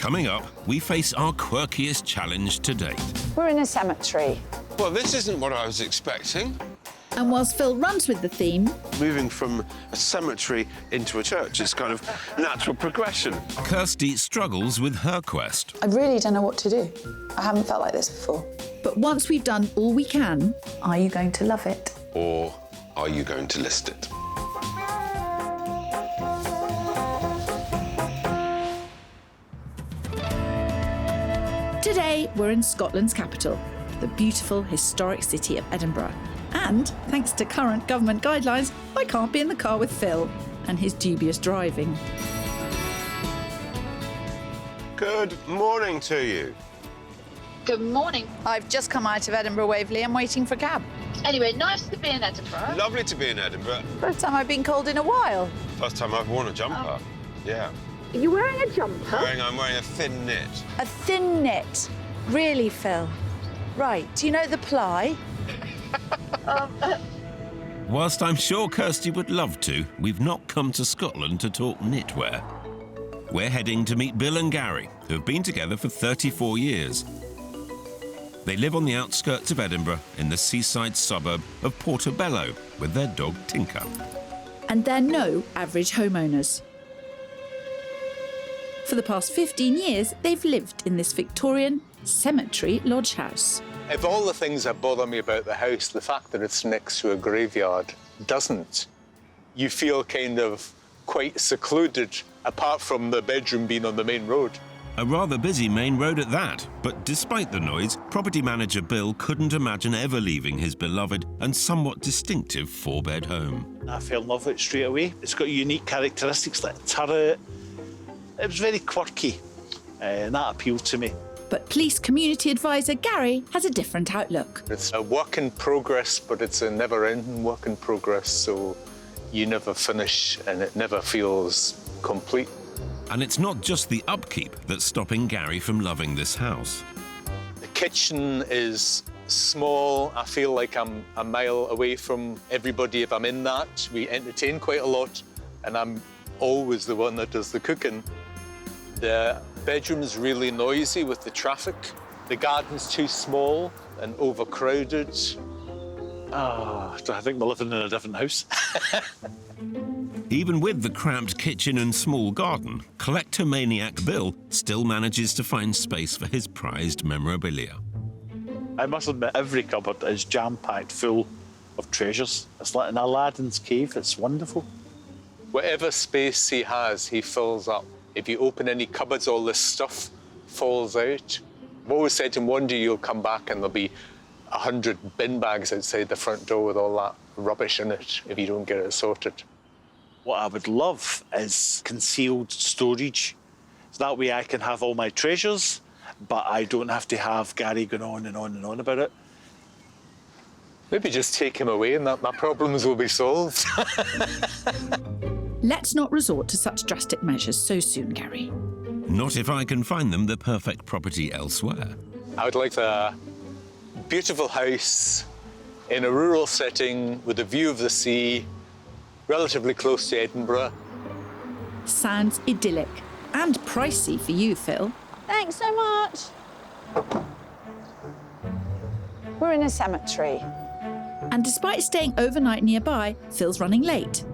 Coming up, we face our quirkiest challenge to date. We're in a cemetery. Well, this isn't what I was expecting. And whilst Phil runs with the theme, Moving from a cemetery into a church is kind of natural progression. Kirsty struggles with her quest. I really don't know what to do. I haven't felt like this before. but once we've done all we can, Are you going to love it? Or are you going to list it? today we're in Scotland's capital, the beautiful historic city of Edinburgh. And, thanks to current government guidelines, I can't be in the car with Phil and his dubious driving. Good morning to you. Good morning. I've just come out of Edinburgh Waverley. I'm waiting for a cab. Anyway, nice to be in Edinburgh. Lovely to be in Edinburgh. First time I've been cold in a while. First time I've worn a jumper. Yeah. Are you wearing a jumper? I'm wearing a thin knit. A thin knit. Really, Phil? Right, do you know the ply? Whilst I'm sure Kirsty would love to, we've not come to Scotland to talk knitwear. We're heading to meet Bill and Gary, who have been together for 34 years. They live on the outskirts of Edinburgh in the seaside suburb of Portobello with their dog Tinker. And they're no average homeowners. For the past 15 years, they've lived in this Victorian cemetery lodge house. Of all the things that bother me about the house, the fact that it's next to a graveyard doesn't. You feel kind of quite secluded, apart from the bedroom being on the main road. A rather busy main road at that, but despite the noise, property manager Bill couldn't imagine ever leaving his beloved and somewhat distinctive four-bed home. I fell in love with it straight away. It's got unique characteristics like a turret. It was very quirky, and that appealed to me. But police community advisor Gary has a different outlook. It's a work in progress, but it's a never-ending work in progress, so you never finish and it never feels complete. And it's not just the upkeep that's stopping Gary from loving this house. The kitchen is small. I feel like I'm a mile away from everybody if I'm in that. We entertain quite a lot, and I'm always the one that does the cooking. The bedroom's really noisy with the traffic. The garden's too small and overcrowded. I think we're living in a different house. Even with the cramped kitchen and small garden, collector-maniac Bill still manages to find space for his prized memorabilia. I must admit, every cupboard is jam-packed full of treasures. It's like an Aladdin's cave. It's wonderful. Whatever space he has, he fills up. If you open any cupboards, all this stuff falls out. I've always said to him, one day you'll come back and there'll be 100 bin bags outside the front door with all that rubbish in it if you don't get it sorted. What I would love is concealed storage. So that way I can have all my treasures, but I don't have to have Gary going on and on and on about it. Maybe just take him away and my problems will be solved. Let's not resort to such drastic measures so soon, Gary. Not if I can find them the perfect property elsewhere. I would like a beautiful house in a rural setting with a view of the sea, relatively close to Edinburgh. Sounds idyllic and pricey for you, Phil. Thanks so much. We're in a cemetery. And despite staying overnight nearby, Phil's running late.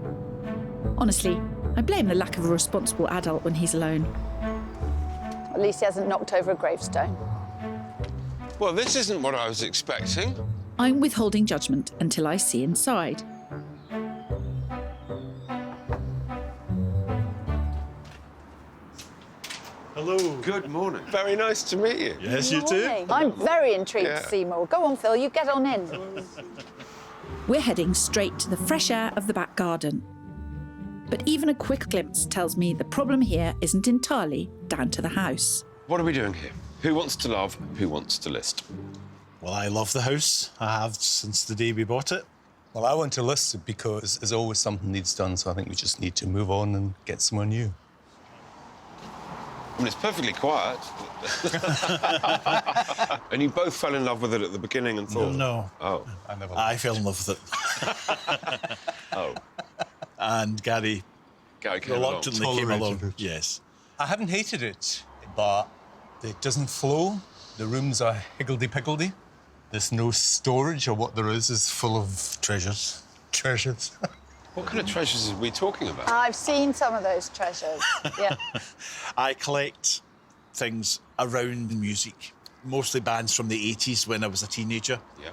Honestly, I blame the lack of a responsible adult when he's alone. At least he hasn't knocked over a gravestone. Well, this isn't what I was expecting. I'm withholding judgment until I see inside. Hello. Good morning. Very nice to meet you. Yes, you Morning. I'm very intrigued Yeah. to see more. Go on, Phil, you get on in. We're heading straight to the fresh air of the back garden. But even a quick glimpse tells me the problem here isn't entirely down to the house. What are we doing here? Who wants to love? Who wants to list? Well, I love the house. I have since the day we bought it. Well, I want to list it because there's always something needs done, so I think we just need to move on and get somewhere new. I mean, it's perfectly quiet. And you both fell in love with it at the beginning and thought... No. Oh. I fell in love with it. Oh. And Gary Gary came along. reluctantly came along. Tolerated it. Yes. I haven't hated it. but it doesn't flow. The rooms are higgledy-piggledy. There's no storage, or what there is full of treasures. Treasures. What kind of treasures are we talking about? I've seen some of those treasures. Yeah. I collect things around music, mostly bands from the 80s when I was a teenager. Yeah.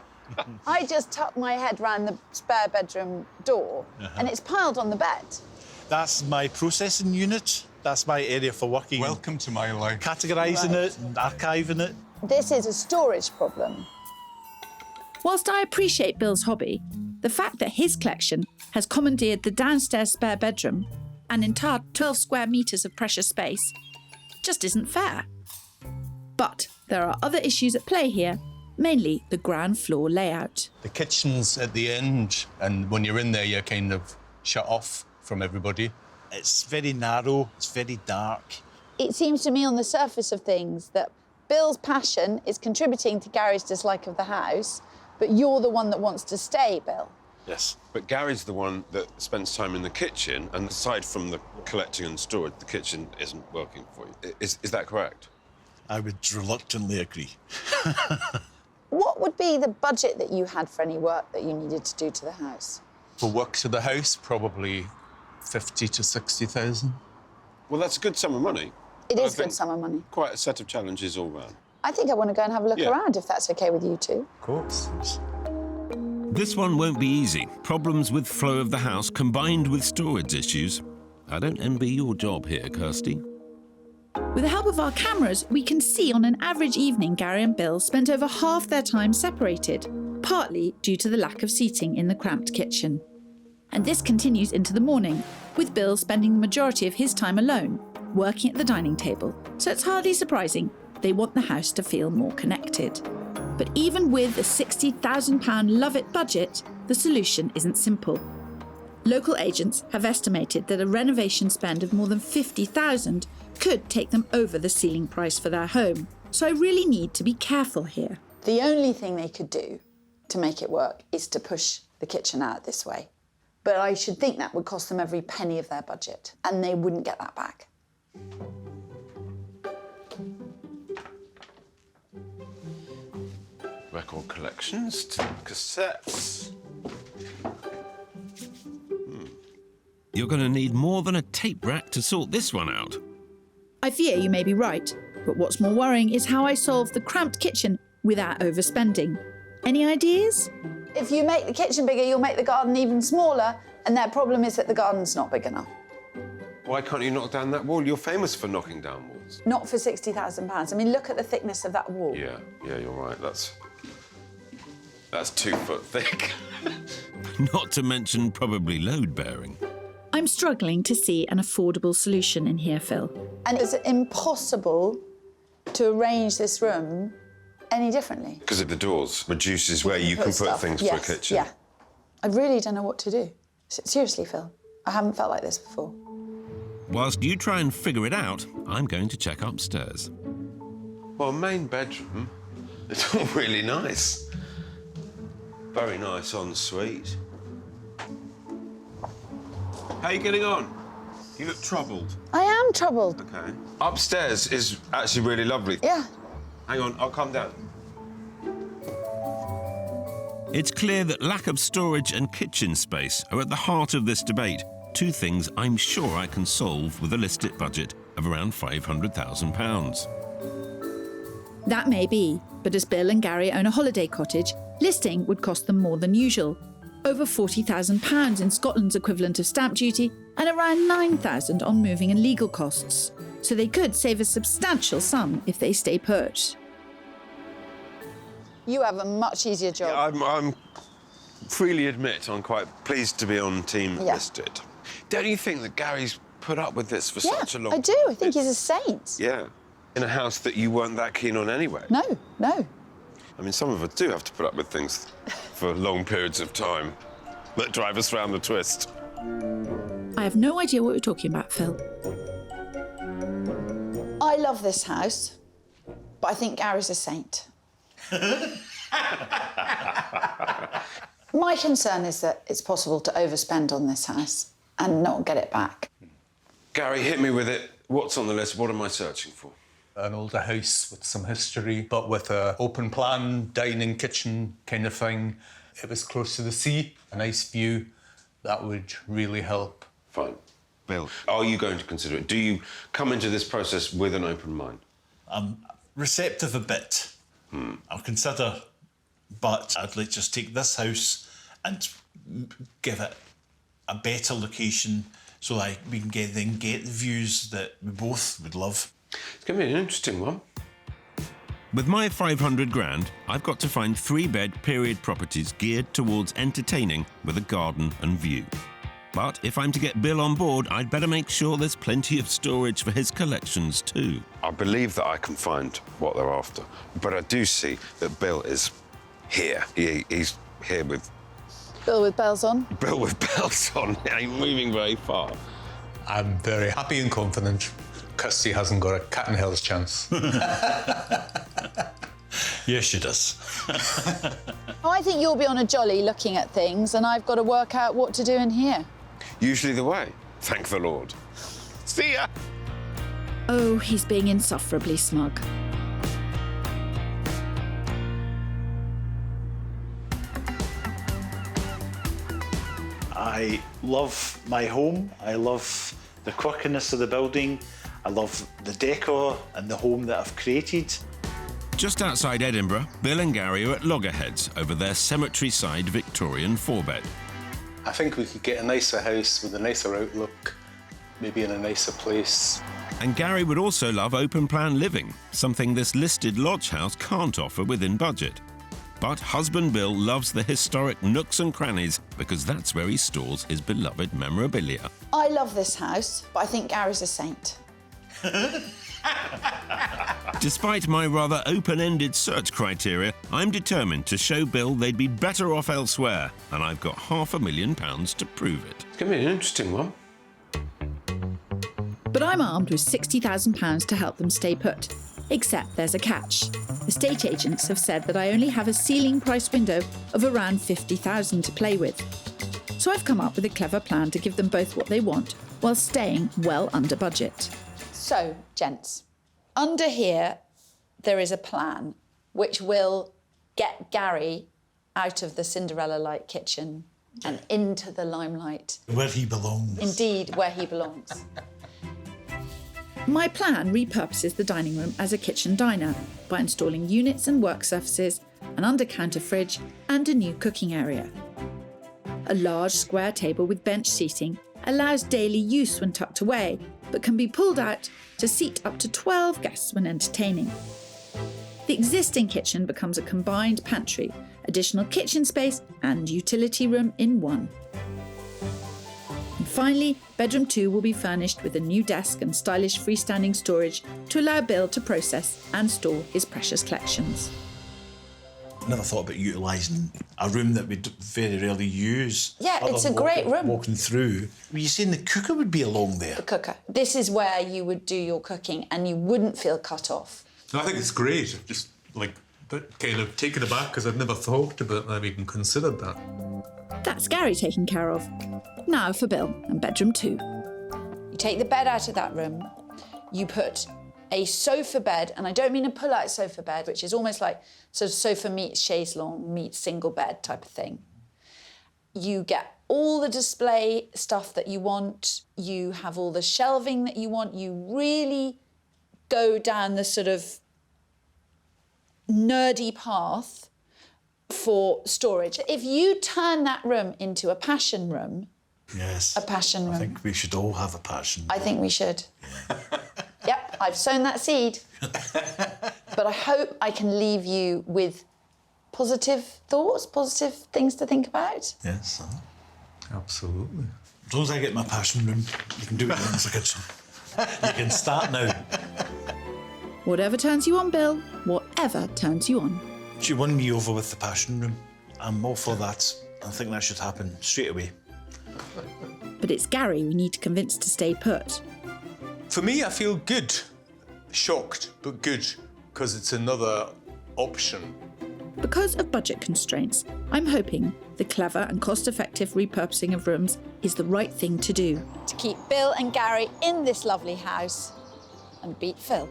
I just tucked my head round the spare bedroom door and it's piled on the bed. That's my processing unit. That's my area for working. Welcome to my life. Categorising it and archiving it. This is a storage problem. Whilst I appreciate Bill's hobby, the fact that his collection has commandeered the downstairs spare bedroom, an entire 12 square metres of precious space, just isn't fair. But there are other issues at play here, mainly the ground floor layout. The kitchen's at the end, and when you're in there, you're kind of shut off from everybody. It's very narrow, it's very dark. It seems to me on the surface of things that Bill's passion is contributing to Gary's dislike of the house, but you're the one that wants to stay, Bill. Yes. But Gary's the one that spends time in the kitchen, and aside from the collecting and storage, the kitchen isn't working for you. Is that correct? I would reluctantly agree. What would be the budget that you had for any work that you needed to do to the house? For work to the house, probably 50 to 60,000. Well, that's a good sum of money. It I is good think summer money. Quite a set of challenges all round. I think I want to go and have a look Yeah. around, if that's OK with you two. Of course. This one won't be easy. Problems with flow of the house combined with storage issues. I don't envy your job here, Kirsty. With the help of our cameras, we can see on an average evening Gary and Bill spent over half their time separated, partly due to the lack of seating in the cramped kitchen. And this continues into the morning, with Bill spending the majority of his time alone, working at the dining table. So it's hardly surprising they want the house to feel more connected. But even with a £60,000 love-it budget, the solution isn't simple. Local agents have estimated that a renovation spend of more than £50,000 could take them over the ceiling price for their home. So I really need to be careful here. The only thing they could do to make it work is to push the kitchen out this way. But I should think that would cost them every penny of their budget, and they wouldn't get that back. Record collections, cassettes. You're going to need more than a tape rack to sort this one out. I fear you may be right, but what's more worrying is how I solve the cramped kitchen without overspending. Any ideas? If you make the kitchen bigger, you'll make the garden even smaller, and their problem is that the garden's not big enough. Why can't you knock down that wall? You're famous for knocking down walls. Not for £60,000. I mean, look at the thickness of that wall. Yeah, you're right. That's 2 foot thick. Not to mention probably load-bearing. I'm struggling to see an affordable solution in here, Phil. And it's impossible to arrange this room any differently. Because of the doors reduces where you can put stuff. things Yes, for a kitchen. Yeah. I really don't know what to do. Seriously, Phil. I haven't felt like this before. Whilst you try and figure it out, I'm going to check upstairs. Well, main bedroom, it's all really nice. Very nice ensuite. How are you getting on? You look troubled. I am troubled. Okay. Upstairs is actually really lovely. Yeah. Hang on, I'll come down. It's clear that lack of storage and kitchen space are at the heart of this debate. Two things I'm sure I can solve with a listed budget of around £500,000. That may be, but as Bill and Gary own a holiday cottage, listing would cost them more than usual. Over £40,000 in Scotland's equivalent of stamp duty and around £9,000 on moving and legal costs. So they could save a substantial sum if they stay put. You have a much easier job. Yeah, I'm freely admit I'm quite pleased to be on Team Listed. Don't you think that Gary's put up with this for such a long time? I do. I think he's a saint. Yeah. In a house that you weren't that keen on anyway. No. I mean, some of us do have to put up with things for long periods of time that drive us round the twist. I have no idea what you're talking about, Phil. I love this house, but I think Gary's a saint. My concern is that it's possible to overspend on this house and not get it back. Gary, hit me with it. What's on the list? What am I searching for? an older house with some history, but with an open plan, dining, kitchen kind of thing. It was close to the sea, a nice view. That would really help. Fine. Bill, are you going to consider it? Do you come into this process with an open mind? I'm receptive a bit. I'll consider, but I'd like to just take this house and give it a better location so we can get the views that we both would love. It's going to be an interesting one. With my 500 grand, I've got to find 3-bed period properties geared towards entertaining with a garden and view. But if I'm to get Bill on board, I'd better make sure there's plenty of storage for his collections too. I believe that I can find what they're after, but I do see that Bill is here. He's here with... Bill with bells on. Bill with bells on. He ain't moving very far. I'm very happy and confident. Kirsty hasn't got a cat in hell's chance. Yes, she does. I think you'll be on a jolly looking at things, and I've got to work out what to do in here. Usually the way. Thank the Lord. See ya! Oh, he's being insufferably smug. I love my home. I love the quirkiness of the building. I love the decor and the home that I've created. Just outside Edinburgh, Bill and Gary are at loggerheads over their cemetery-side Victorian 4-bed. I think we could get a nicer house with a nicer outlook, maybe in a nicer place. And Gary would also love open-plan living, something this listed lodge house can't offer within budget. But husband Bill loves the historic nooks and crannies because that's where he stores his beloved memorabilia. I love this house, but I think Gary's a saint. Despite my rather open-ended search criteria, I'm determined to show Bill they'd be better off elsewhere, and I've got £500,000 to prove it. It's going to be an interesting one. But I'm armed with £60,000 to help them stay put. Except there's a catch. Estate agents have said that I only have a ceiling price window of around £50,000 to play with. So I've come up with a clever plan to give them both what they want, while staying well under budget. So, gents, under here there is a plan which will get Gary out of the Cinderella-like kitchen and into the limelight. Where he belongs. Indeed, where he belongs. My plan repurposes the dining room as a kitchen diner by installing units and work surfaces, an under-counter fridge and a new cooking area. A large square table with bench seating allows daily use when tucked away, but can be pulled out to seat up to 12 guests when entertaining. The existing kitchen becomes a combined pantry, additional kitchen space and utility room in one. And finally, bedroom 2 will be furnished with a new desk and stylish freestanding storage to allow Bill to process and store his precious collections. I never thought about utilising a room that we very rarely use. Yeah, it's a great room. Walking through. Were you saying the cooker would be along there? The cooker. This is where you would do your cooking and you wouldn't feel cut off. I think it's great. Just like kind of taken aback because I'd never thought about that, even considered that. That's Gary taken care of. Now for Bill and bedroom 2. You take the bed out of that room, you put a sofa bed, and I don't mean a pull-out sofa bed, which is almost like sort of sofa meets chaise longue meets single bed type of thing. You get all the display stuff that you want, you have all the shelving that you want, you really go down the sort of nerdy path for storage. If you turn that room into a passion room, yes, a passion room. I think we should all have a passion room. I think we should. Yeah. Yep, I've sown that seed. But I hope I can leave you with positive thoughts, positive things to think about. Yes. Absolutely. As long as I get my passion room, you can do it in the kitchen. You can start now. Whatever turns you on, Bill, whatever turns you on. She won me over with the passion room. I'm all for that. I think that should happen straight away. But it's Gary we need to convince to stay put. For me, I feel good. Shocked, but good, because it's another option. Because of budget constraints, I'm hoping the clever and cost-effective repurposing of rooms is the right thing to do. To keep Bill and Gary in this lovely house and beat Phil.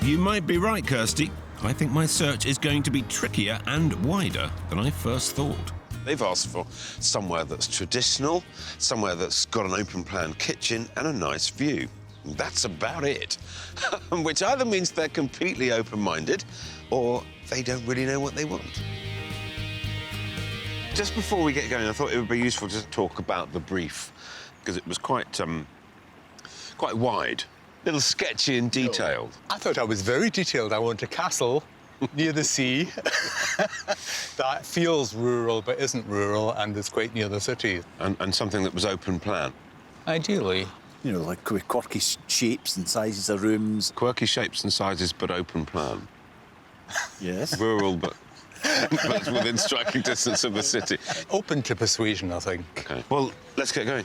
You might be right, Kirsty. I think my search is going to be trickier and wider than I first thought. They've asked for somewhere that's traditional, somewhere that's got an open-plan kitchen and a nice view. That's about it. Which either means they're completely open-minded or they don't really know what they want. Just before we get going, I thought it would be useful to talk about the brief, because it was quite wide, a little sketchy and detailed. I thought I was very detailed. I want a castle near the sea that feels rural but isn't rural and is quite near the city. And something that was open plan. Ideally. You know, like with quirky shapes and sizes of rooms. Quirky shapes and sizes, but open plan. Yes. Rural, but within striking distance of the city. Open to persuasion, I think. OK, well, let's get going.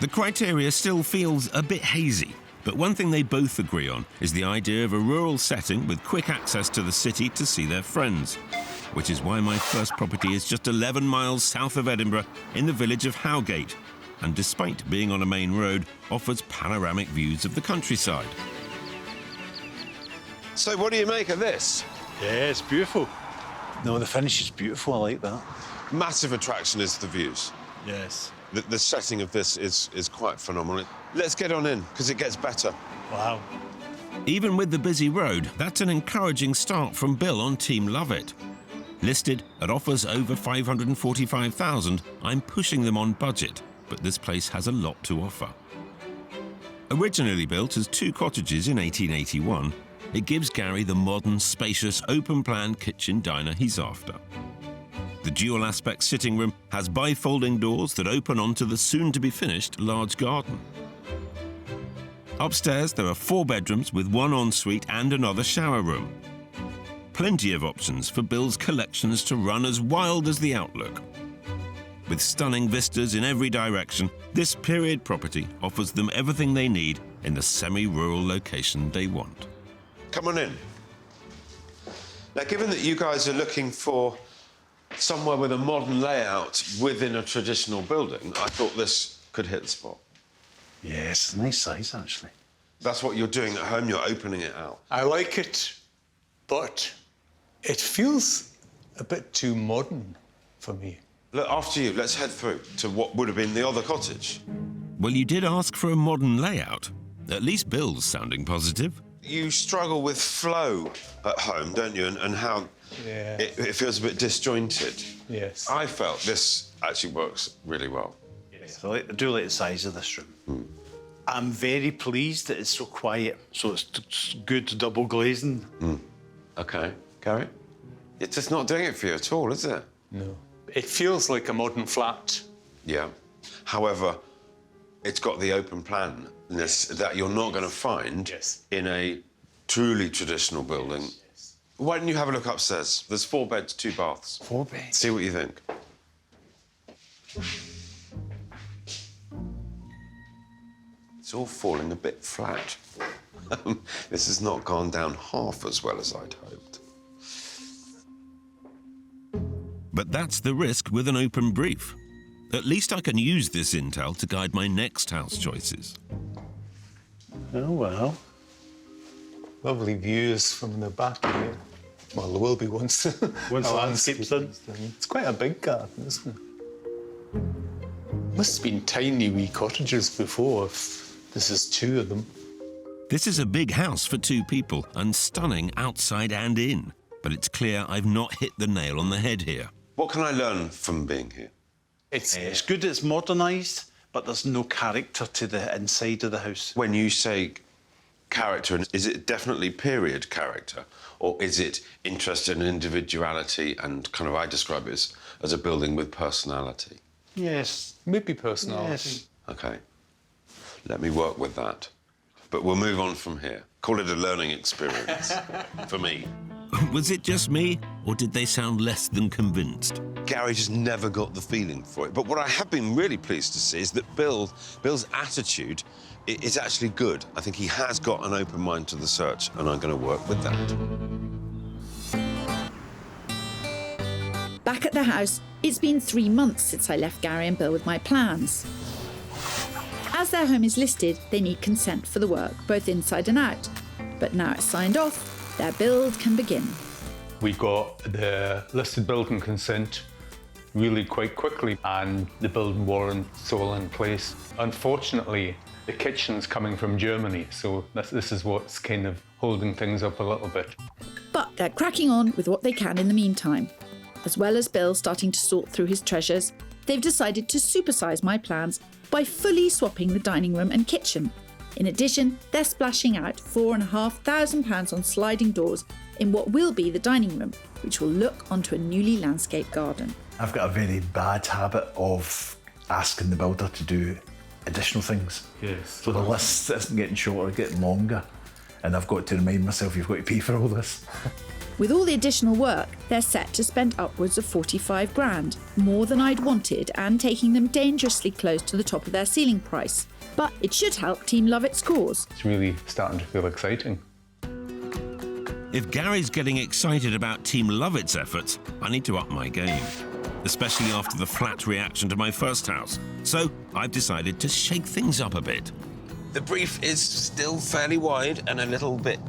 The criteria still feels a bit hazy, but one thing they both agree on is the idea of a rural setting with quick access to the city to see their friends, which is why my first property is just 11 miles south of Edinburgh in the village of Howgate, and despite being on a main road, offers panoramic views of the countryside. So what do you make of this? Yeah, it's beautiful. No, the finish is beautiful. I like that. Massive attraction is the views. Yes. The setting of this is quite phenomenal. Let's get on in, because it gets better. Wow. Even with the busy road, that's an encouraging start from Bill on Team Love It. Listed at offers over $545,000, I'm pushing them on budget, but this place has a lot to offer. Originally built as 2 cottages in 1881, it gives Gary the modern, spacious, open-plan kitchen diner he's after. The dual-aspect sitting room has bifolding doors that open onto the soon-to-be-finished large garden. Upstairs, there are 4 bedrooms with 1 ensuite and another shower room. Plenty of options for Bill's collections to run as wild as the outlook. With stunning vistas in every direction, this period property offers them everything they need in the semi-rural location they want. Come on in. Now, given that you guys are looking for somewhere with a modern layout within a traditional building, I thought this could hit the spot. Yeah, it's a nice size, actually. That's what you're doing at home, you're opening it out. I like it, but it feels a bit too modern for me. Look, after you, let's head through to what would have been the other cottage. Well, you did ask for a modern layout. At least Bill's sounding positive. You struggle with flow at home, don't you? And how Yeah. it feels a bit disjointed. Yes. I felt this actually works really well. Yes, I do like the size of this room. I'm very pleased that it's so quiet, so it's good double glazing. OK, Gary? It's just not doing it for you at all, is it? No. It feels like a modern flat. Yeah. However, it's got the open planness that you're not going to find Yes. in a truly traditional building. Yes. Why don't you have a look upstairs? There's 4 beds, 2 baths. 4 beds. See what you think. It's all falling a bit flat. This has not gone down half as well as I'd hoped. But that's the risk with an open brief. At least I can use this intel to guide my next house choices. Oh, well. Lovely views from the back here. Well, there will be once. Once a the landscape's done. It's quite a big garden, isn't it? Must have been tiny wee cottages before, if this is 2 of them. This is a big house for 2 people and stunning outside and in. But it's clear I've not hit the nail on the head here. What can I learn from being here? It's good it's modernised, but there's no character to the inside of the house. When you say character, is it definitely period character? Or is it interested in individuality and kind of, I describe it as a building with personality? Yes. Maybe personality. Yes. OK. Let me work with that. But we'll move on from here. Call it a learning experience for me. Was it just me, or did they sound less than convinced? Gary just never got the feeling for it. But what I have been really pleased to see is that Bill's attitude is actually good. I think he has got an open mind to the search, and I'm going to work with that. Back at the house, it's been 3 months since I left Gary and Bill with my plans. As their home is listed, they need consent for the work, both inside and out. But now it's signed off, their build can begin. We got the listed building consent really quite quickly and the building warrant's all in place. Unfortunately, the kitchen's coming from Germany, so this is what's kind of holding things up a little bit. But they're cracking on with what they can in the meantime. As well as Bill starting to sort through his treasures, they've decided to supersize my plans by fully swapping the dining room and kitchen. In addition, they're splashing out £4,500 on sliding doors in what will be the dining room, which will look onto a newly landscaped garden. I've got a very bad habit of asking the builder to do additional things. Yes. So the list isn't getting shorter, getting longer. And I've got to remind myself you've got to pay for all this. With all the additional work, they're set to spend upwards of 45 grand, more than I'd wanted and taking them dangerously close to the top of their ceiling price. But it should help Team Lovett's cause. It's really starting to feel exciting. If Gary's getting excited about Team Lovett's efforts, I need to up my game, especially after the flat reaction to my first house. So I've decided to shake things up a bit. The brief is still fairly wide and a little bit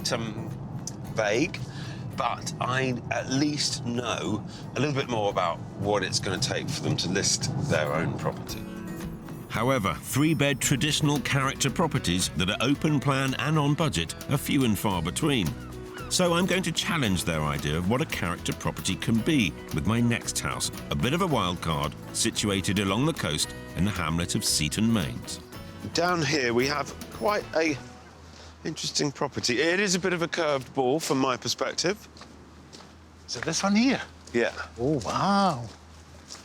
vague, but I at least know a little bit more about what it's going to take for them to list their own property. However, 3-bed traditional character properties that are open plan and on budget are few and far between. So I'm going to challenge their idea of what a character property can be with my next house, a bit of a wild card situated along the coast in the hamlet of Seaton Mains. Down here we have quite a interesting property. It is a bit of a curved ball from my perspective. Is it this one here? Yeah. Oh, wow.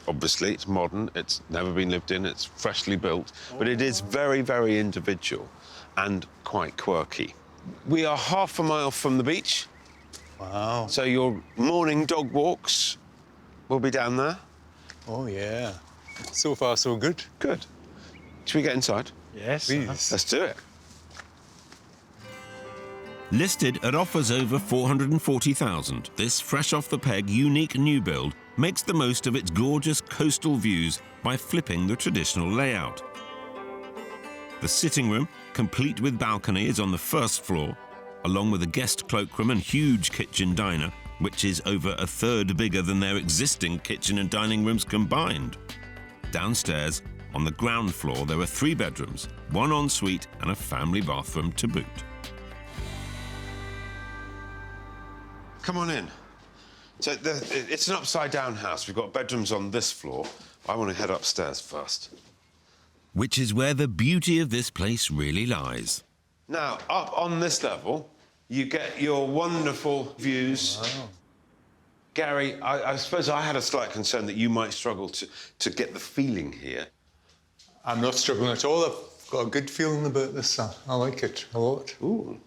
Obviously, it's modern, it's never been lived in, it's freshly built, but it is very, very individual and quite quirky. We are half a mile from the beach. Wow. So your morning dog walks will be down there. Oh, yeah. So far, so good. Good. Should we get inside? Yes. Please. Let's do it. Listed at offers over 440,000, this fresh-off-the-peg, unique new build makes the most of its gorgeous coastal views by flipping the traditional layout. The sitting room, complete with balcony, is on the first floor, along with a guest cloakroom and huge kitchen diner, which is over a third bigger than their existing kitchen and dining rooms combined. Downstairs, on the ground floor, there are 3 bedrooms, 1 ensuite and a family bathroom to boot. Come on in. So it's an upside-down house. We've got bedrooms on this floor. I want to head upstairs first. Which is where the beauty of this place really lies. Now, up on this level, you get your wonderful views. Wow. Gary, I suppose I had a slight concern that you might struggle to get the feeling here. I'm not struggling at all. I've got a good feeling about this. I like it a lot. Ooh.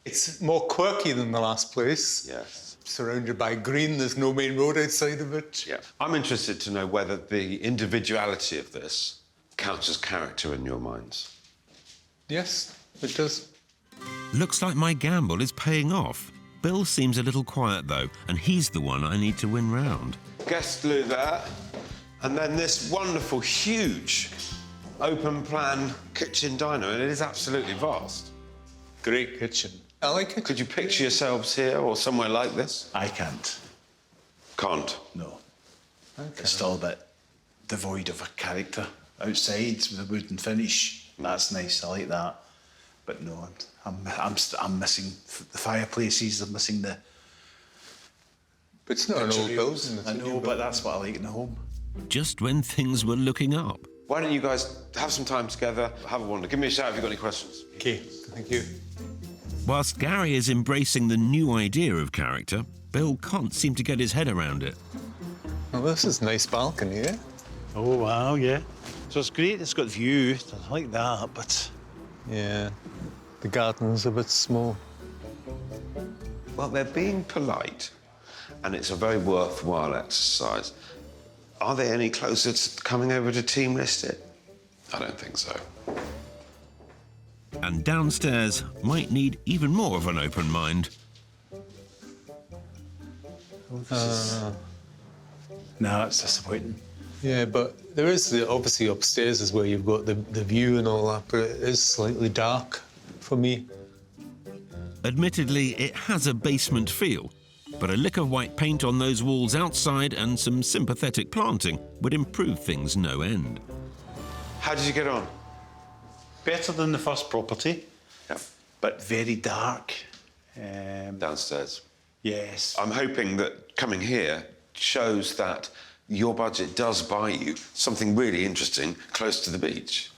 It's more quirky than the last place. Yes. Surrounded by green, there's no main road outside of it. Yeah. I'm interested to know whether the individuality of this counts as character in your minds. Yes, it does. Looks like my gamble is paying off. Bill seems a little quiet though, and he's the one I need to win round. Guest loo there, and then this wonderful, huge, open-plan kitchen diner, and it is absolutely vast. Great kitchen. I like it. Could you picture yourselves here or somewhere like this? I can't. Can't. No. It's still a bit devoid of a character. Outside with a wooden finish, that's nice. I like that. But no, I'm missing the fireplaces. I'm missing the. But it's not an old building. I know, but that's what I like in a home. Just when things were looking up. Why don't you guys have some time together, have a wander. Give me a shout if you've got any questions. Okay, thank you. Whilst Gary is embracing the new idea of character, Bill can't seem to get his head around it. Well, this is a nice balcony, yeah? Oh, wow, yeah. So it's great, it's got view, I like that, but... Yeah, the garden's a bit small. Well, they're being polite, and it's a very worthwhile exercise. Are they any closer to coming over to Team Listed? I don't think so. And downstairs might need even more of an open mind. No, it's disappointing. Yeah, but there is obviously upstairs is where you've got the view and all that, but it is slightly dark for me. Admittedly, it has a basement feel, but a lick of white paint on those walls outside and some sympathetic planting would improve things no end. How did you get on? Better than the first property, Yeah. but very dark. Downstairs. Yes. I'm hoping that coming here shows that your budget does buy you something really interesting close to the beach.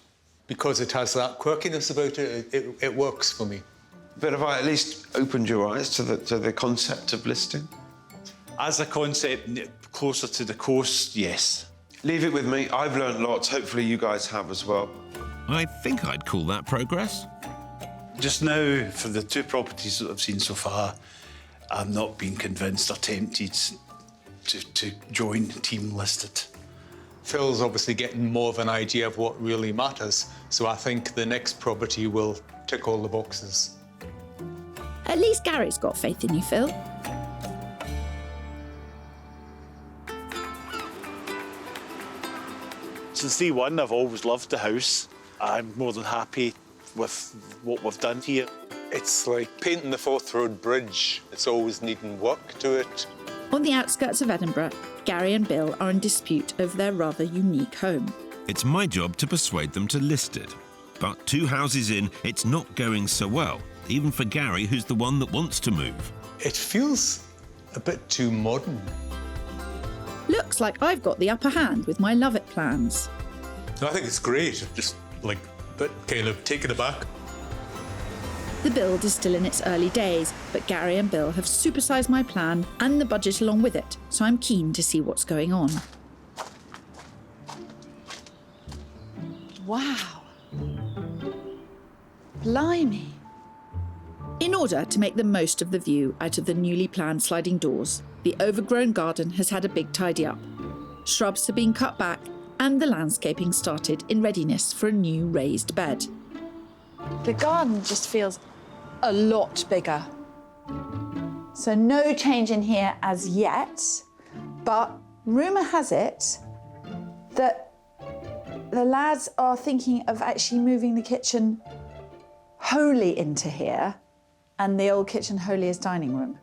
Because it has that quirkiness about it, it works for me. But have I at least opened your eyes to the concept of listing? As a concept, closer to the coast, yes. Leave it with me. I've learned lots. Hopefully you guys have as well. I think I'd call that progress. Just now, for the 2 properties that I've seen so far, I'm not being convinced or tempted to join Team Listed. Phil's obviously getting more of an idea of what really matters, so I think the next property will tick all the boxes. At least Gary's got faith in you, Phil. Since day one, I've always loved the house. I'm more than happy with what we've done here. It's like painting the Forth Road Bridge. It's always needing work to it. On the outskirts of Edinburgh, Gary and Bill are in dispute over their rather unique home. It's my job to persuade them to list it. But 2 houses in, it's not going so well, even for Gary, who's the one that wants to move. It feels a bit too modern. Looks like I've got the upper hand with my love it plans. I think it's great, just like a bit kind of taken aback. The build is still in its early days, but Gary and Bill have supersized my plan and the budget along with it, so I'm keen to see what's going on. Wow. Blimey. In order to make the most of the view out of the newly planned sliding doors, the overgrown garden has had a big tidy up. Shrubs have been cut back and the landscaping started in readiness for a new raised bed. The garden just feels a lot bigger. So no change in here as yet, but rumour has it that the lads are thinking of actually moving the kitchen wholly into here and the old kitchen wholly as dining room.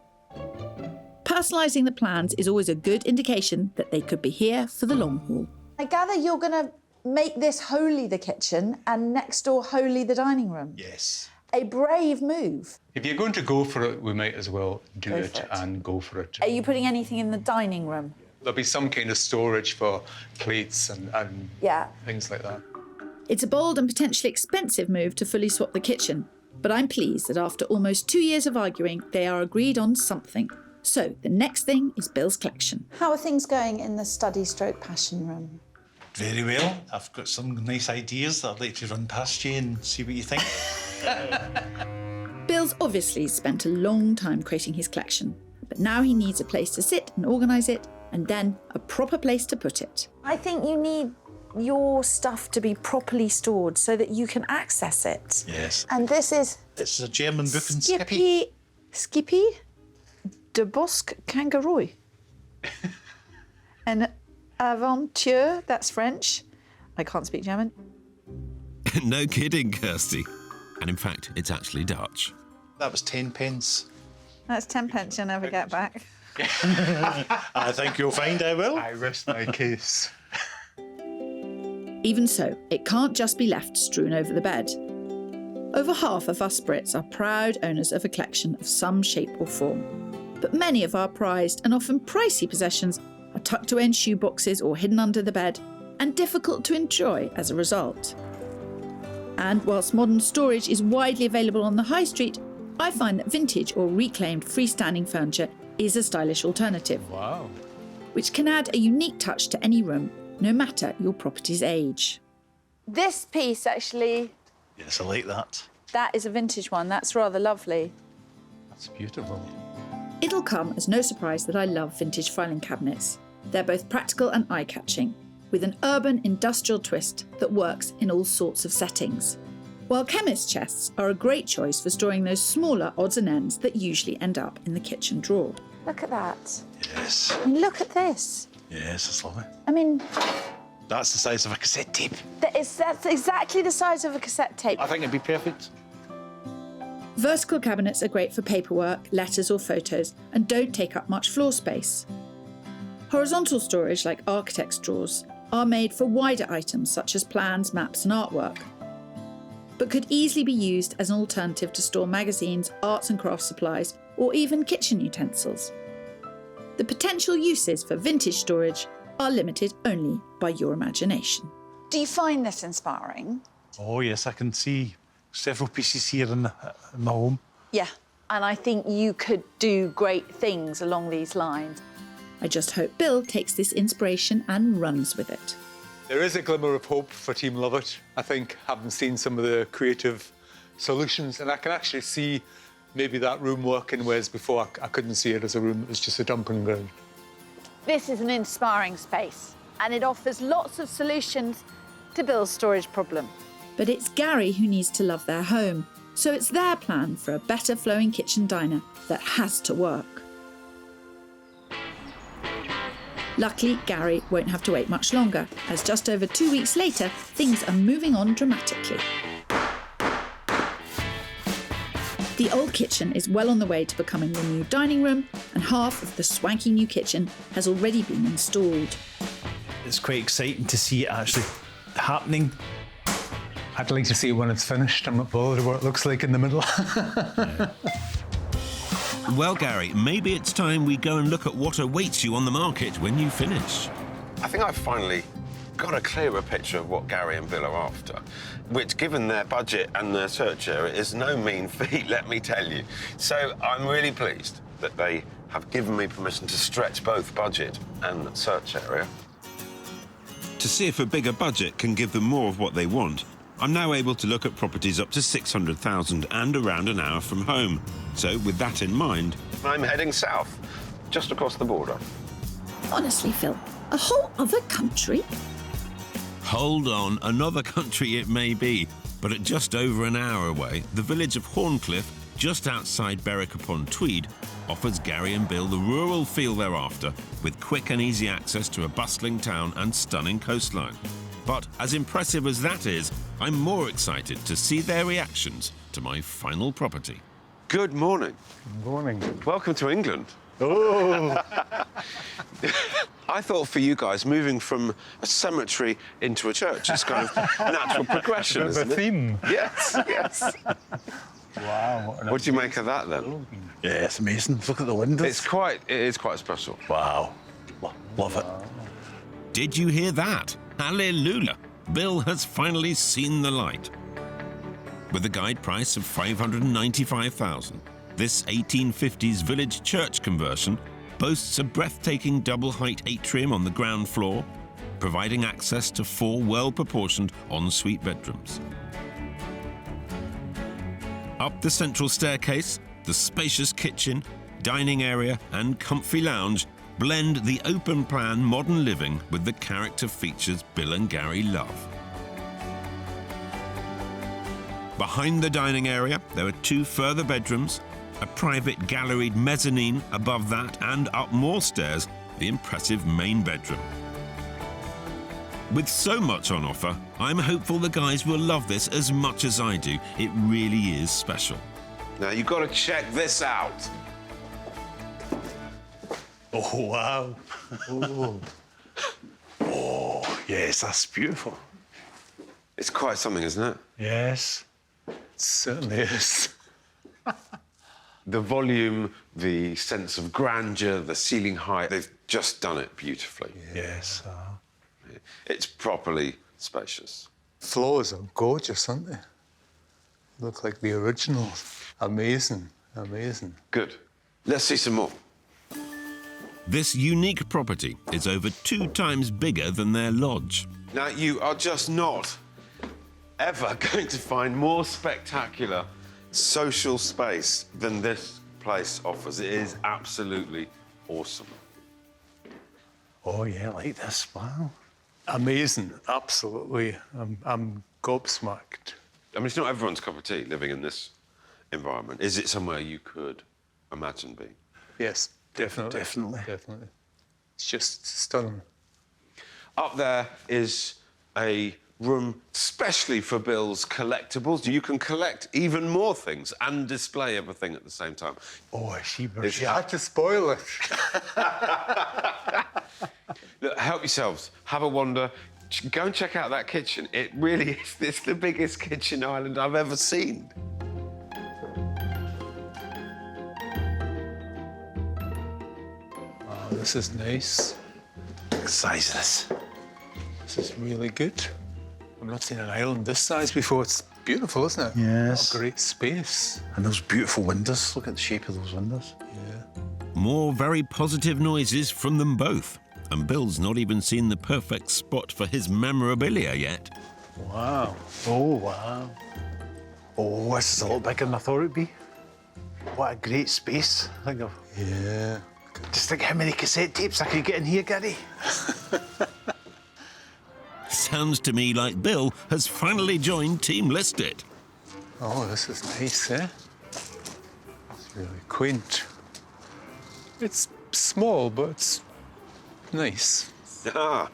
Personalising the plans is always a good indication that they could be here for the long haul. I gather you're going to make this wholly the kitchen and next door wholly the dining room. Yes. A brave move. If you're going to go for it, we might as well do Go it for it. and go for it. Are you putting anything in the dining room? There'll be some kind of storage for plates and Yeah. things like that. It's a bold and potentially expensive move to fully swap the kitchen, but I'm pleased that after almost 2 years of arguing, they are agreed on something. So the next thing is Bill's collection. How are things going in the study stroke passion room? Very well. I've got some nice ideas that I'd like to run past you and see what you think. Bill's obviously spent a long time creating his collection, but now he needs a place to sit and organise it, and then a proper place to put it. I think you need your stuff to be properly stored so that you can access it. Yes. And this is It's a German book and Skippy. Skippy de Bosque Kangaroo. An aventure, that's French. I can't speak German. No kidding, Kirsty. And in fact, it's actually Dutch. That was 10 pence. That's 10 pence you'll never get back. I think you'll find I will. I rest my case. Even so, it can't just be left strewn over the bed. Over half of us Brits are proud owners of a collection of some shape or form. But many of our prized and often pricey possessions are tucked away in shoe boxes or hidden under the bed, and difficult to enjoy as a result. And whilst modern storage is widely available on the high street, I find that vintage or reclaimed freestanding furniture is a stylish alternative. Wow. Which can add a unique touch to any room, no matter your property's age. This piece, actually, Yes, I like that. that is a vintage one. That's rather lovely. That's beautiful. It'll come as no surprise that I love vintage filing cabinets. They're both practical and eye-catching, with an urban industrial twist that works in all sorts of settings. While chemist chests are a great choice for storing those smaller odds and ends that usually end up in the kitchen drawer. Look at that. Yes. I mean, look at this. Yes, that's lovely. I mean, That's the size of a cassette tape. that's exactly the size of a cassette tape. I think it'd be perfect. Vertical cabinets are great for paperwork, letters or photos and don't take up much floor space. Horizontal storage, like architect's drawers, are made for wider items such as plans, maps and artwork, but could easily be used as an alternative to store magazines, arts and crafts supplies, or even kitchen utensils. The potential uses for vintage storage are limited only by your imagination. Do you find this inspiring? Oh, yes, I can see several pieces here in my home. Yeah, and I think you could do great things along these lines. I just hope Bill takes this inspiration and runs with it. There is a glimmer of hope for Team Lovett, I think, having seen some of the creative solutions, and I can actually see maybe that room working, whereas before I couldn't see it as a room, it was just a dumping ground. This is an inspiring space, and it offers lots of solutions to Bill's storage problem. But it's Gary who needs to love their home, so it's their plan for a better flowing kitchen diner that has to work. Luckily, Gary won't have to wait much longer, as just over 2 weeks later, things are moving on dramatically. The old kitchen is well on the way to becoming the new dining room, and half of the swanky new kitchen has already been installed. It's quite exciting to see it actually happening. I'd like to see it when it's finished. I'm not bothered what it looks like in the middle. Well, Gary, maybe it's time we go and look at what awaits you on the market when you finish. I think I've finally got a clearer picture of what Gary and Bill are after, which, given their budget and their search area, is no mean feat, let me tell you. So I'm really pleased that they have given me permission to stretch both budget and search area. To see if a bigger budget can give them more of what they want, I'm now able to look at properties up to 600,000 and around an hour from home. So with that in mind, I'm heading south, just across the border. Honestly, Phil, a whole other country? hold on, another country it may be, but at just over an hour away, the village of Horncliffe, just outside Berwick-upon-Tweed, offers Gary and Bill the rural feel they're after, with quick and easy access to a bustling town and stunning coastline. But as impressive as that is, I'm more excited to see their reactions to my final property. Good morning. Good morning. Welcome to England. Oh! I thought for you guys, moving from a cemetery into a church is kind of natural progression, Bit of isn't a theme. it? Yes, yes. Wow. What do you make of that, then? Yeah, it's amazing. Look at the windows. It is quite special. Wow. Love it. Did you hear that? Hallelujah! Bill has finally seen the light. With a guide price of $595,000, this 1850s village church conversion boasts a breathtaking double-height atrium on the ground floor, providing access to 4 well-proportioned ensuite bedrooms. Up the central staircase, the spacious kitchen, dining area and comfy lounge blend the open-plan modern living with the character features Bill and Gary love. Behind the dining area, there are 2 further bedrooms, a private galleried mezzanine above that, and up more stairs, the impressive main bedroom. With so much on offer, I'm hopeful the guys will love this as much as I do. It really is special. Now, you've got to check this out. Oh, wow. Oh. Oh, yes, that's beautiful. It's quite something, isn't it? Yes. It certainly is. The volume, the sense of grandeur, the ceiling height, they've just done it beautifully. Yes. It's properly spacious. Floors are gorgeous, aren't they? Look like the originals. Amazing, amazing. Good. Let's see some more. This unique property is over 2 times bigger than their lodge. Now, you are just not ever going to find more spectacular social space than this place offers. It is absolutely awesome. Oh, yeah, I like this. Wow. Amazing, absolutely. I'm gobsmacked. I mean, it's not everyone's cup of tea living in this environment. Is it somewhere you could imagine being? Yes, definitely. Definitely. Definitely. It's just stunning. Up there is a room especially for Bill's collectibles. You can collect even more things and display everything at the same time. Oh, I see. It's- You had to spoil it. Look, help yourselves. Have a wander. Go and check out that kitchen. It really is. It's the biggest kitchen island I've ever seen. Oh, this is nice. The size of this. This is really good. I've not seen an island this size before. It's beautiful, isn't it? Yes. What a great space. And those beautiful windows. Look at the shape of those windows. Yeah. More very positive noises from them both. And Bill's not even seen the perfect spot for his memorabilia yet. Wow. Oh, wow. Oh, this is a lot bigger than I thought it'd be. What a great space. Yeah. Just think how many cassette tapes I could get in here, Gary. Sounds to me like Bill has finally joined Team Listed. Oh, this is nice, eh? It's really quaint. It's small, but it's nice. Ah,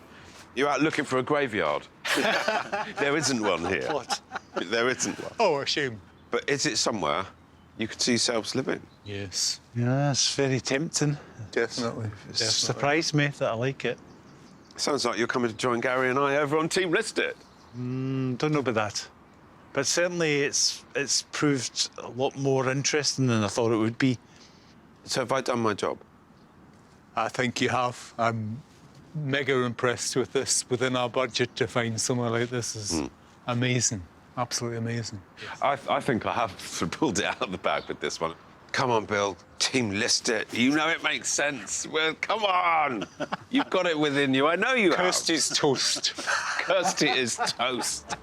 you're out looking for a graveyard. There isn't one here. What? There isn't one. Oh, a shame. But is it somewhere you could see yourselves living? Yes, Yeah, it's very tempting. definitely. It's surprised me that I like it. Sounds like you're coming to join Gary and I over on Team Listed. Don't know about that. But certainly it's proved a lot more interesting than I thought it would be. So have I done my job? I think you have. I'm mega impressed with this. Within our budget to find somewhere like this is amazing. Absolutely amazing. I think I have sort of pulled it out of the bag with this one. Come on, Bill. Team Listed. You know it makes sense. Well, come on. You've got it within you. I know you have. Kirsty's toast. Kirsty is toast.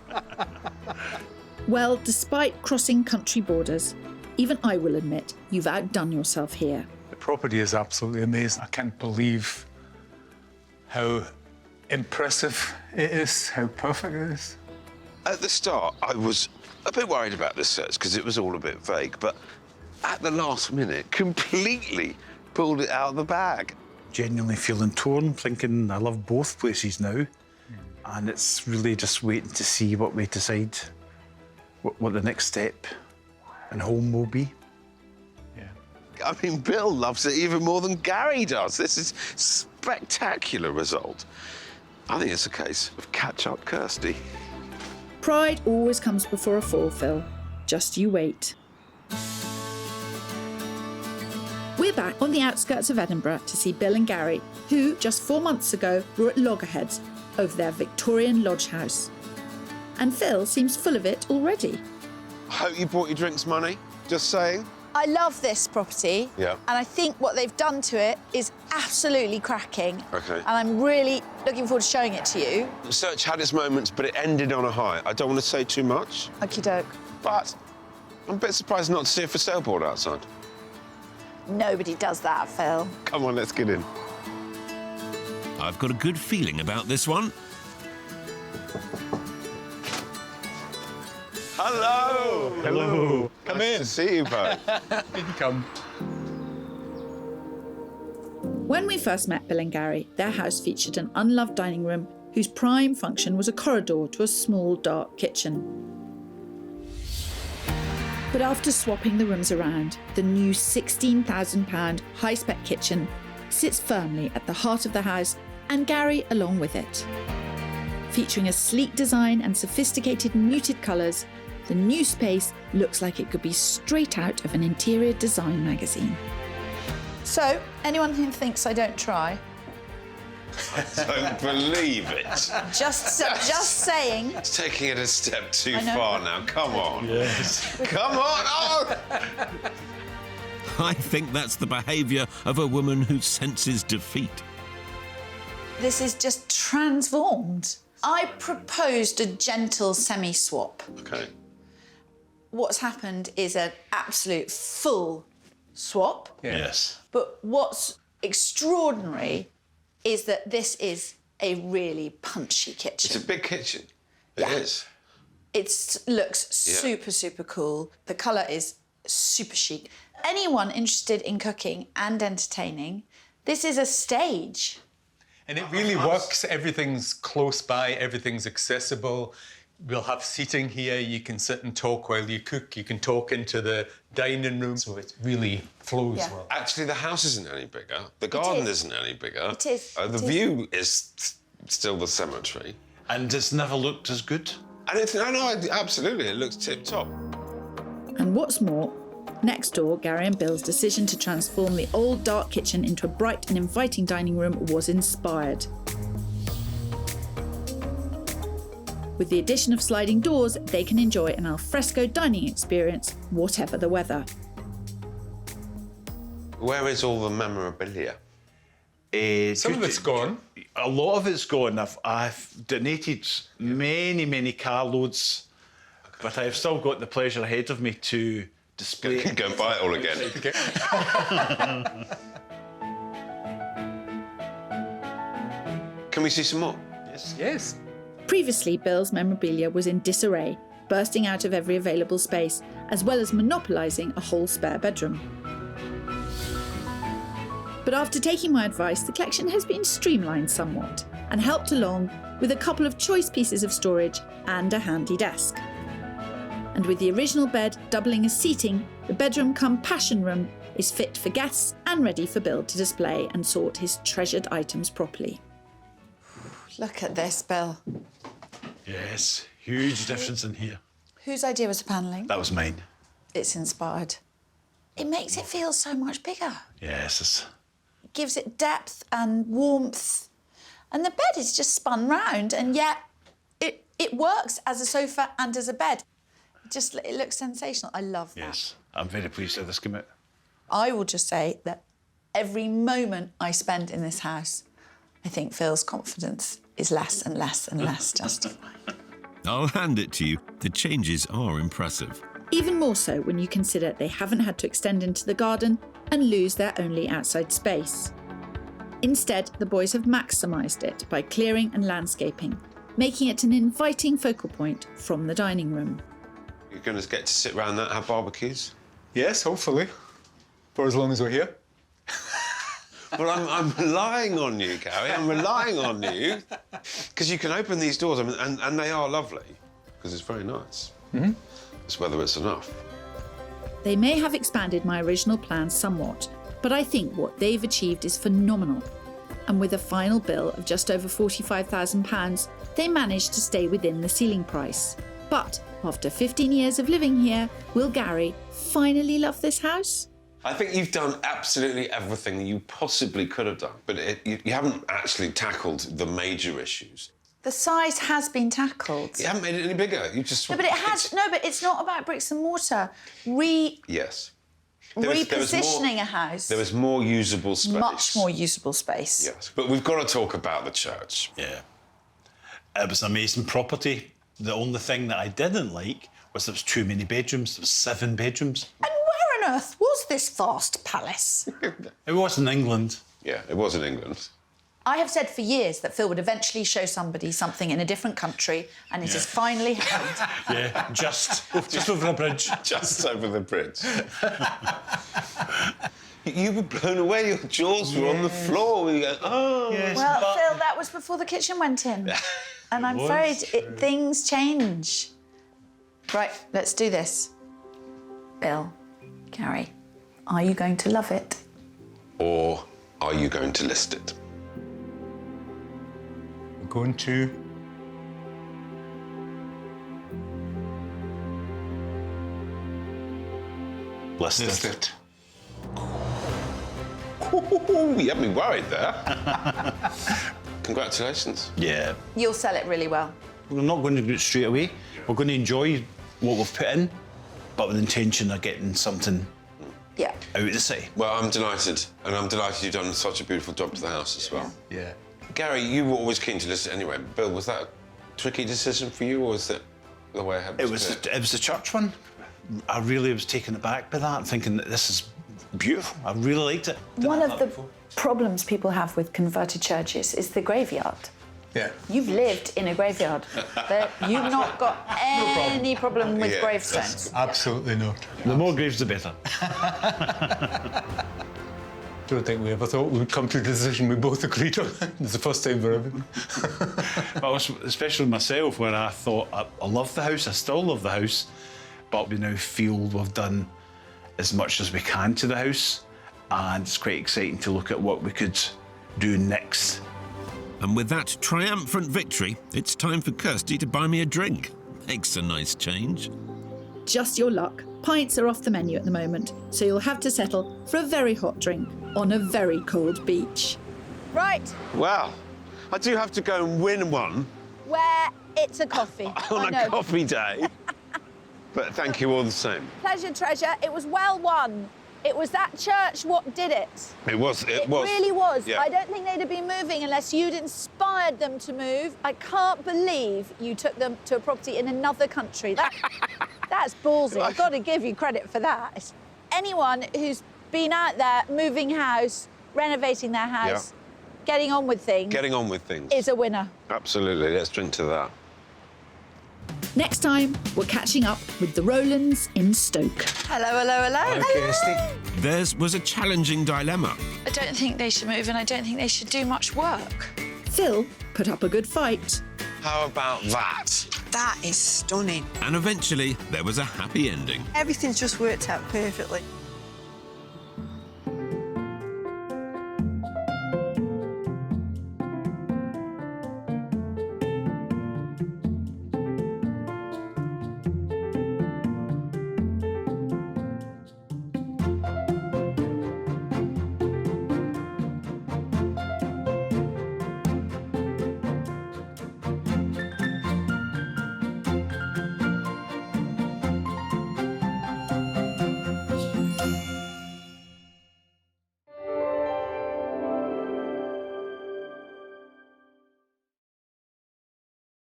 Well, despite crossing country borders, even I will admit you've outdone yourself here. The property is absolutely amazing. I can't believe how impressive it is, how perfect it is. At the start, I was a bit worried about this search because it was all a bit vague, but at the last minute, completely pulled it out of the bag. Genuinely feeling torn, thinking I love both places now. And it's really just waiting to see what we decide, what the next step and home will be. I mean, Bill loves it even more than Gary does. This is spectacular result. I think it's a case of catch up Kirsty. Pride always comes before a fall, Phil. Just you wait. We're back on the outskirts of Edinburgh to see Bill and Gary, who just 4 months ago were at loggerheads over their Victorian lodge house. And Phil seems full of it already. I hope you brought your drinks money, just saying. I love this property. Yeah. And I think what they've done to it is absolutely cracking. OK. And I'm really looking forward to showing it to you. The search had its moments, but it ended on a high. I don't want to say too much, Okie doke. but I'm a bit surprised not to see a for sale board outside. Nobody does that, Phil. Come on, let's get in. I've got a good feeling about this one. Hello! Hello. Come Nice in. to see you both. You can come. When we first met Bill and Gary, their house featured an unloved dining room whose prime function was a corridor to a small, dark kitchen. But after swapping the rooms around, the new £16,000 high-spec kitchen sits firmly at the heart of the house, and Gary along with it. Featuring a sleek design and sophisticated muted colours, the new space looks like it could be straight out of an interior design magazine. So, anyone who thinks I don't try, Don't believe it. just saying. It's taking it a step too I know. far now. Come on. Yes. Come on. Oh! I think that's the behaviour of a woman who senses defeat. This is just transformed. I proposed a gentle semi-swap. OK. What's happened is an absolute full swap. Yes. But what's extraordinary is that this is a really punchy kitchen. It's a big kitchen. Yeah. It is. It looks super, super cool. The colour is super chic. Anyone interested in cooking and entertaining, this is a stage. And it really works. Everything's close by, everything's accessible. We'll have seating here. You can sit and talk while you cook. You can talk into the dining room. So it really flows well. Actually, the house isn't any bigger. The garden isn't any bigger. It is. The view is still the cemetery. And it's never looked as good. And it's, absolutely, it looks tip-top. And what's more, next door, Gary and Bill's decision to transform the old dark kitchen into a bright and inviting dining room was inspired. With the addition of sliding doors, they can enjoy an alfresco dining experience, whatever the weather. Where is all the memorabilia? Some of it's gone. A lot of it's gone. I've donated many carloads, but I've still got the pleasure ahead of me to display it. Go and buy it all again. Can we see some more? Yes. Previously, Bill's memorabilia was in disarray, bursting out of every available space, as well as monopolising a whole spare bedroom. But after taking my advice, the collection has been streamlined somewhat and helped along with a couple of choice pieces of storage and a handy desk. And with the original bed doubling as seating, the bedroom cum passion room is fit for guests and ready for Bill to display and sort his treasured items properly. Look at this, Bill. Yes, huge difference in here. Whose idea was the panelling? That was mine. It's inspired. It makes it feel so much bigger. Yes, It gives it depth and warmth. And the bed is just spun round, and yet it works as a sofa and as a bed. It looks sensational. I love that. yes. I'm very pleased with this came out. I will just say that every moment I spend in this house, I think Phil's confidence is less and less and less justified. I'll hand it to you. The changes are impressive. Even more so when you consider they haven't had to extend into the garden and lose their only outside space. Instead, the boys have maximised it by clearing and landscaping, making it an inviting focal point from the dining room. You're going to get to sit around that and have barbecues? Yes, hopefully. For as long as we're here. Well, I'm relying on you, Gary. I'm relying on you. Because you can open these doors, and they are lovely, because it's very nice. Mm-hmm. It's whether it's enough. They may have expanded my original plans somewhat, but I think what they've achieved is phenomenal. And with a final bill of just over £45,000, they managed to stay within the ceiling price. But after 15 years of living here, will Gary finally love this house? I think you've done absolutely everything you possibly could have done, but you haven't actually tackled the major issues. The size has been tackled. You haven't made it any bigger. You just... No, but it has. No, but it's not about bricks and mortar. Yes. Repositioning a house. There was more usable space. Much more usable space. Yes, but we've got to talk about the church. Yeah. It was an amazing property. The only thing that I didn't like was there was too many bedrooms. There was 7 bedrooms. And where on earth was this vast palace? It was in England. Yeah, it was in England. I have said for years that Phil would eventually show somebody something in a different country, and it has finally happened. Yeah, just over a bridge. Just over the bridge. You were blown away. Your jaws were on the floor. We go, oh. Yes, Well, but... Phil, that was before the kitchen went in. And I'm afraid things change. Right, let's do this. Bill, Gary, are you going to love it? Or are you going to list it? We're going to... List List it. it. Ooh, you had me worried there. Congratulations. Yeah. You'll sell it really well. We're not going to do it straight away. We're going to enjoy what we've put in, but with the intention of getting something Yeah. out of the city. Well, I'm delighted, and I'm delighted you've done such a beautiful job to the house as well. Yeah. Gary, you were always keen to list it anyway. Bill, was that a tricky decision for you, or was it the way ahead? It was the church one. I really was taken aback by that, thinking that this is beautiful. I really liked it. One of the problems people have with converted churches is the graveyard. Yeah. You've lived in a graveyard. You've not got any problem with gravestones. Absolutely not. The more graves, the better. Don't think we ever thought we would come to a decision we both agreed on. It's the first time for everything. Well, especially myself, where I thought I love the house, I still love the house, but we now feel we've done as much as we can to the house, and it's quite exciting to look at what we could do next. And with that triumphant victory, it's time for Kirsty to buy me a drink. Makes a nice change. Just your luck. Pints are off the menu at the moment, so you'll have to settle for a very hot drink on a very cold beach. Right, Wow. I do have to go and win one where it's a coffee. on a coffee day. But thank you all the same. Pleasure, treasure. It was well won. It was that church what did it. It was. It really was. Yeah. I don't think they'd have been moving unless you'd inspired them to move. I can't believe you took them to a property in another country. That's ballsy. I've got to give you credit for that. Anyone who's been out there moving house, renovating their house, getting on with things, is a winner. Absolutely. Let's drink to that. Next time, we're catching up with the Rowlands in Stoke. Hello, hello, hello. Kirsty. Theirs was a challenging dilemma. I don't think they should move and I don't think they should do much work. Phil put up a good fight. How about that? That is stunning. And eventually, there was a happy ending. Everything's just worked out perfectly.